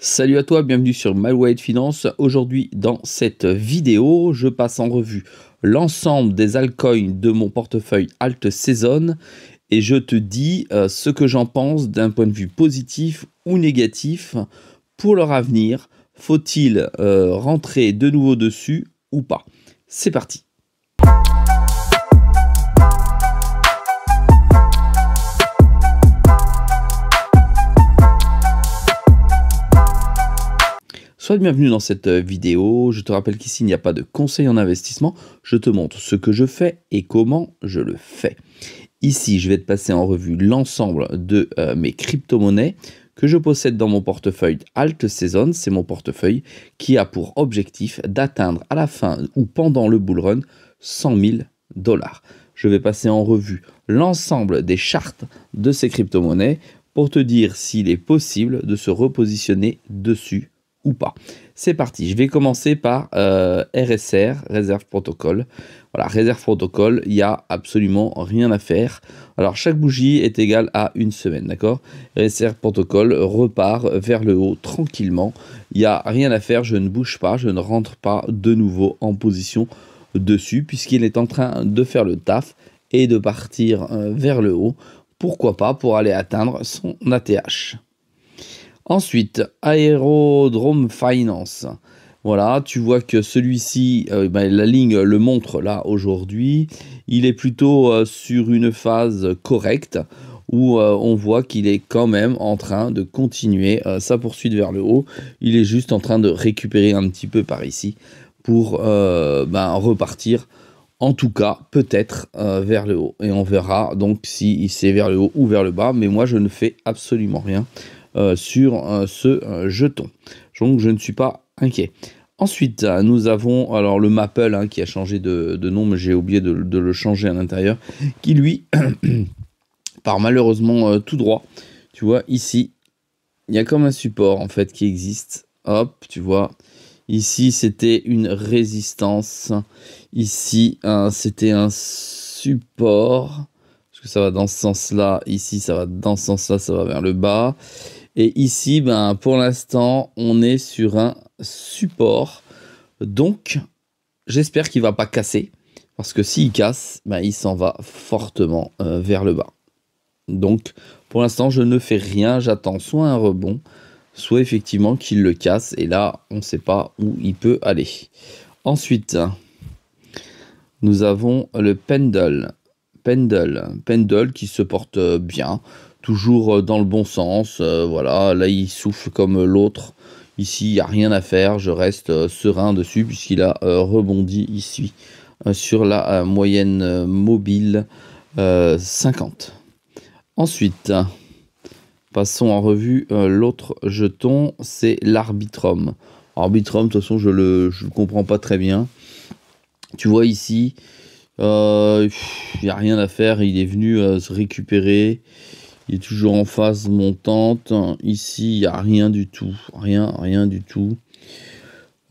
Salut à toi, bienvenue sur MyWallet Finance. Aujourd'hui, dans cette vidéo, je passe en revue l'ensemble des altcoins de mon portefeuille Alt Season et je te dis ce que j'en pense d'un point de vue positif ou négatif pour leur avenir. Faut-il rentrer de nouveau dessus ou pas? C'est parti. Sois le bienvenu dans cette vidéo. Je te rappelle qu'ici, il n'y a pas de conseil en investissement. Je te montre ce que je fais et comment je le fais. Ici, je vais te passer en revue l'ensemble de mes crypto-monnaies que je possède dans mon portefeuille Alt Season. C'est mon portefeuille qui a pour objectif d'atteindre à la fin ou pendant le bull run 100 000 $. Je vais passer en revue l'ensemble des charts de ces crypto-monnaies pour te dire s'il est possible de se repositionner dessus ou pas. C'est parti, je vais commencer par RSR, Reserve Protocol. Voilà, Reserve Protocol, il n'y a absolument rien à faire. Alors, chaque bougie est égale à une semaine, d'accord? RSR Protocol repart vers le haut tranquillement. Il n'y a rien à faire, je ne bouge pas, je ne rentre pas de nouveau en position dessus, puisqu'il est en train de faire le taf et de partir vers le haut. Pourquoi pas pour aller atteindre son ATH. Ensuite, Aerodrome Finance. Voilà, tu vois que celui-ci, la ligne le montre là aujourd'hui. Il est plutôt sur une phase correcte où on voit qu'il est quand même en train de continuer sa poursuite vers le haut. Il est juste en train de récupérer un petit peu par ici pour repartir. En tout cas, peut-être vers le haut. Et on verra donc si c'est vers le haut ou vers le bas. Mais moi, je ne fais absolument rien sur ce jeton. Donc, je ne suis pas inquiet. Ensuite, nous avons alors le Maple qui a changé de nom, mais j'ai oublié de le changer à l'intérieur, qui lui part malheureusement tout droit. Tu vois, ici, il y a comme un support en fait qui existe. Hop, tu vois. Ici, c'était une résistance. Ici, c'était un support. Parce que ça va dans ce sens-là. Ici, ça va dans ce sens-là, ça va vers le bas. Et ici, pour l'instant, on est sur un support. Donc, j'espère qu'il ne va pas casser. Parce que s'il casse, il s'en va fortement vers le bas. Donc, pour l'instant, je ne fais rien. J'attends soit un rebond, soit effectivement qu'il le casse. Et là, on ne sait pas où il peut aller. Ensuite, nous avons le Pendle. Pendle qui se porte bien. Toujours dans le bon sens, voilà, là il souffle comme l'autre, ici il n'y a rien à faire, je reste serein dessus puisqu'il a rebondi ici sur la moyenne mobile 50. Ensuite, passons en revue l'autre jeton, c'est l'Arbitrum. Arbitrum, de toute façon je le comprends pas très bien, tu vois ici, il n'y a rien à faire, il est venu se récupérer. Il est toujours en phase montante. Ici, il n'y a rien du tout. Rien du tout.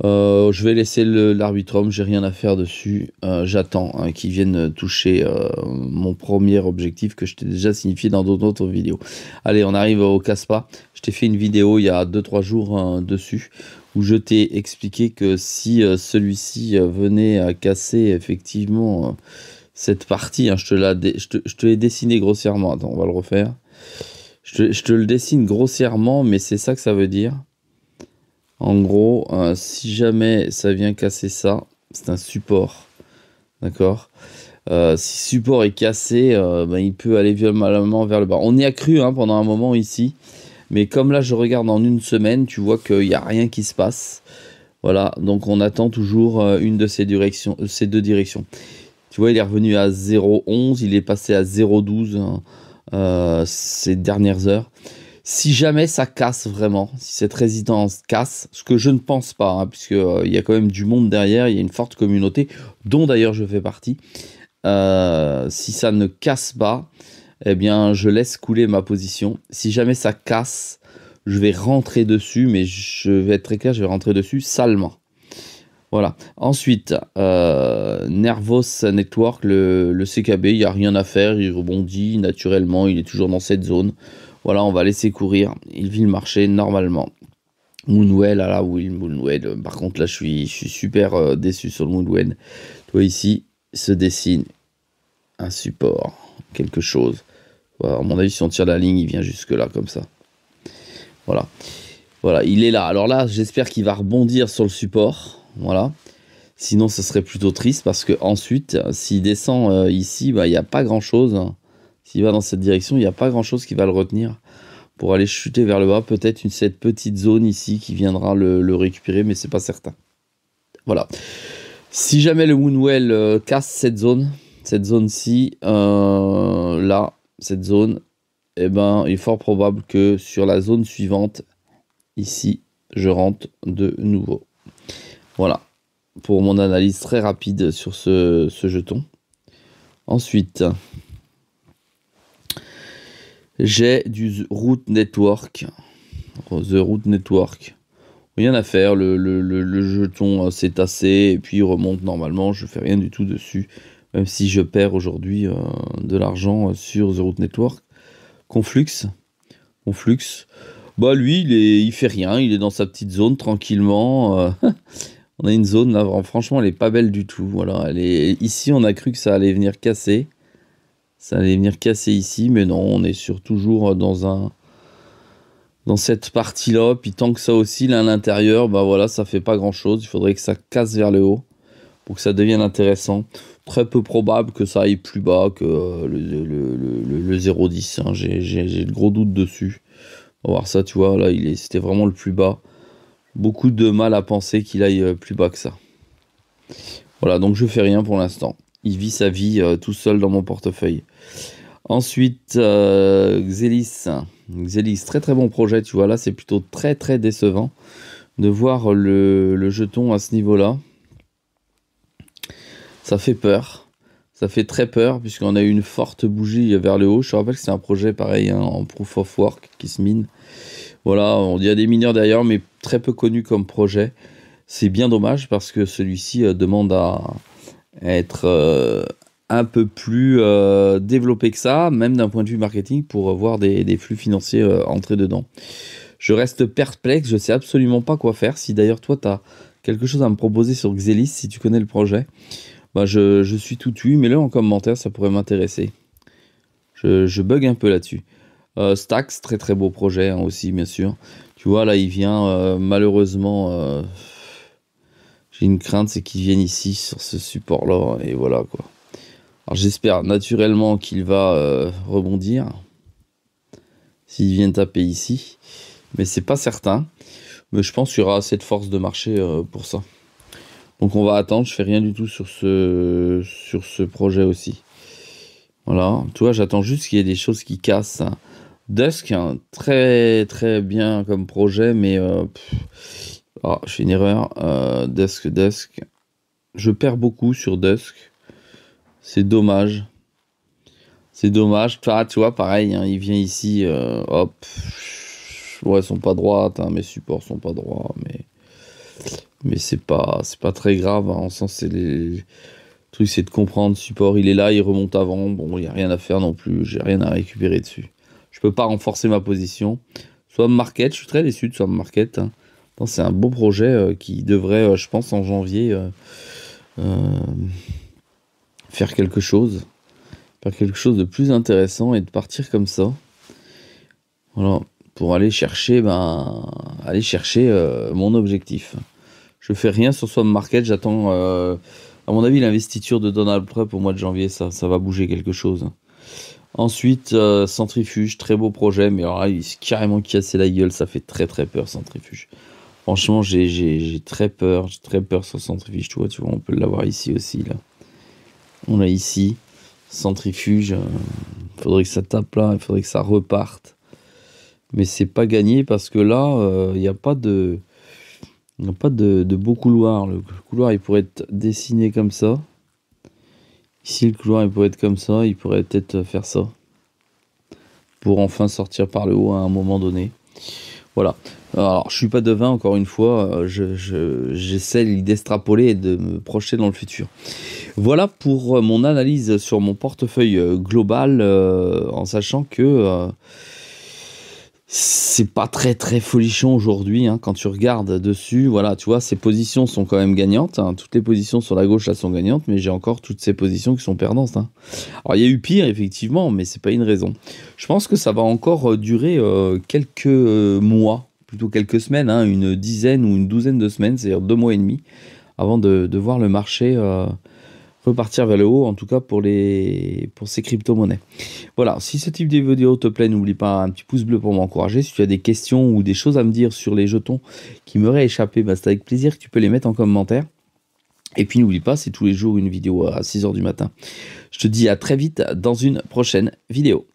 Je vais laisser l'Arbitrum. J'ai rien à faire dessus. J'attends qu'il vienne toucher mon premier objectif que je t'ai déjà signifié dans d'autres vidéos. Allez, on arrive au Kaspa. Je t'ai fait une vidéo il y a 2-3 jours dessus où je t'ai expliqué que si celui-ci venait à casser effectivement cette partie, je te l'ai dessiné grossièrement. Attends, on va le refaire. Je te le dessine grossièrement, mais c'est ça que ça veut dire. En gros, si jamais ça vient casser ça, c'est un support. D'accord? Si support est cassé, il peut aller violemment vers le bas. On y a cru pendant un moment ici. Mais comme là, je regarde en une semaine, tu vois qu'il n'y a rien qui se passe. Voilà, donc on attend toujours une de ces deux directions. Tu vois, il est revenu à 0,11, il est passé à 0,12 ces dernières heures. Si jamais ça casse vraiment, si cette résistance casse, ce que je ne pense pas, puisqu'il y a quand même du monde derrière, il y a une forte communauté, dont d'ailleurs je fais partie. Si ça ne casse pas, eh bien je laisse couler ma position. Si jamais ça casse, je vais rentrer dessus, mais je vais être très clair, je vais rentrer dessus salement. Voilà. Ensuite, Nervos Network, le CKB, il n'y a rien à faire, il rebondit naturellement, il est toujours dans cette zone. Voilà, on va laisser courir, il vit le marché normalement. Moonwell, ah là, oui, le Moonwell. Par contre, là, je suis super déçu sur le Moonwell. Tu vois, ici, se dessine un support, quelque chose. Voilà, à mon avis, si on tire la ligne, il vient jusque là, comme ça. Voilà. Voilà, il est là. Alors là, j'espère qu'il va rebondir sur le support. Voilà. Sinon, ce serait plutôt triste parce que ensuite, s'il descend ici, bah, il n'y a pas grand-chose. S'il va dans cette direction, il n'y a pas grand-chose qui va le retenir pour aller chuter vers le bas. Peut-être cette petite zone ici qui viendra le récupérer, mais c'est pas certain. Voilà. Si jamais le Moonwell casse cette zone-ci, là, cette zone, eh ben, il est fort probable que sur la zone suivante, ici, je rentre de nouveau. Voilà, pour mon analyse très rapide sur ce jeton. Ensuite, j'ai du Root Network. The Root Network. Rien à faire, le jeton s'est tassé et puis il remonte normalement. Je fais rien du tout dessus, même si je perds aujourd'hui de l'argent sur The Root Network. Conflux. Bah lui, il fait rien, il est dans sa petite zone tranquillement. On a une zone là, franchement, elle est pas belle du tout. Voilà, ici, on a cru que ça allait venir casser. Ça allait venir casser ici, mais non, on est toujours dans cette partie-là. Puis tant que ça oscille à l'intérieur, bah voilà, ça fait pas grand-chose. Il faudrait que ça casse vers le haut pour que ça devienne intéressant. Très peu probable que ça aille plus bas que le 0,10. Hein. J'ai de gros doutes dessus. On va voir ça, tu vois, là, c'était vraiment le plus bas. Beaucoup de mal à penser qu'il aille plus bas que ça. Voilà, donc je fais rien pour l'instant. Il vit sa vie tout seul dans mon portefeuille. Ensuite, Xelis. Xelis, très très bon projet, tu vois, là, c'est plutôt très très décevant de voir le jeton à ce niveau-là. Ça fait peur. Ça fait très peur, puisqu'on a eu une forte bougie vers le haut. Je te rappelle que c'est un projet pareil, hein, en Proof of Work, qui se mine. Voilà, il y a des mineurs derrière, mais très peu connus comme projet. C'est bien dommage, parce que celui-ci demande à être un peu plus développé que ça, même d'un point de vue marketing, pour voir des flux financiers entrer dedans. Je reste perplexe, je ne sais absolument pas quoi faire. Si d'ailleurs, toi, tu as quelque chose à me proposer sur Xelis, si tu connais le projet, bah je suis tout oui, mets-le en commentaire, ça pourrait m'intéresser. Je bug un peu là-dessus. Stax, très très beau projet hein, aussi, bien sûr. Tu vois, là, il vient malheureusement... j'ai une crainte, c'est qu'il vienne ici, sur ce support-là, et voilà, quoi. Alors, j'espère naturellement qu'il va rebondir, s'il vient taper ici, mais c'est pas certain. Mais je pense qu'il y aura assez de force de marché pour ça. Donc on va attendre, je fais rien du tout sur ce projet aussi. Voilà, tu vois, j'attends juste qu'il y ait des choses qui cassent. Hein. Dusk, hein, très très bien comme projet, mais je fais une erreur. Dusk. Je perds beaucoup sur Dusk. C'est dommage. C'est dommage. Ah, tu vois, pareil, hein, il vient ici, hop. Ouais, ils sont pas droites, hein, mes supports sont pas droits, mais c'est pas très grave. Hein, en sens, le truc, c'est de comprendre. Support, il est là, il remonte avant. Bon, il n'y a rien à faire non plus. J'ai rien à récupérer dessus. Je peux pas renforcer ma position. Swap Market, je suis très déçu de Swap Market. Hein. C'est un beau projet qui devrait, je pense, en janvier, faire quelque chose. Faire quelque chose de plus intéressant et de partir comme ça. Voilà. Pour aller chercher, mon objectif. Je fais rien sur Swap Market, j'attends, à mon avis, l'investiture de Donald Trump au mois de janvier, ça va bouger quelque chose. Ensuite, Centrifuge, très beau projet, mais alors là, il s'est carrément cassé la gueule, ça fait très très peur, Centrifuge. Franchement, j'ai très peur sur Centrifuge, tu vois, on peut l'avoir ici aussi, là. On a ici, Centrifuge, il faudrait que ça tape là, il faudrait que ça reparte. Mais c'est pas gagné parce que là, il n'y a pas de beau couloir. Le couloir, il pourrait être dessiné comme ça. Ici, le couloir, il pourrait être comme ça. Il pourrait peut-être faire ça. Pour enfin sortir par le haut à un moment donné. Voilà. Alors, je suis pas devin, encore une fois. J'essaie d'extrapoler et de me projeter dans le futur. Voilà pour mon analyse sur mon portefeuille global, en sachant que... C'est pas très folichon aujourd'hui, hein, quand tu regardes dessus, voilà, tu vois, ces positions sont quand même gagnantes, hein. Toutes les positions sur la gauche, là, sont gagnantes, mais j'ai encore toutes ces positions qui sont perdantes, hein. Alors, il y a eu pire, effectivement, mais c'est pas une raison. Je pense que ça va encore durer quelques mois, plutôt quelques semaines, hein, une dizaine ou une douzaine de semaines, c'est-à-dire 2 mois et demi, avant de voir le marché repartir vers le haut, en tout cas pour ces crypto-monnaies. Voilà, si ce type de vidéo te plaît, n'oublie pas un petit pouce bleu pour m'encourager. Si tu as des questions ou des choses à me dire sur les jetons qui m'auraient échappé, bah, c'est avec plaisir que tu peux les mettre en commentaire. Et puis n'oublie pas, c'est tous les jours une vidéo à 6 h du matin. Je te dis à très vite dans une prochaine vidéo.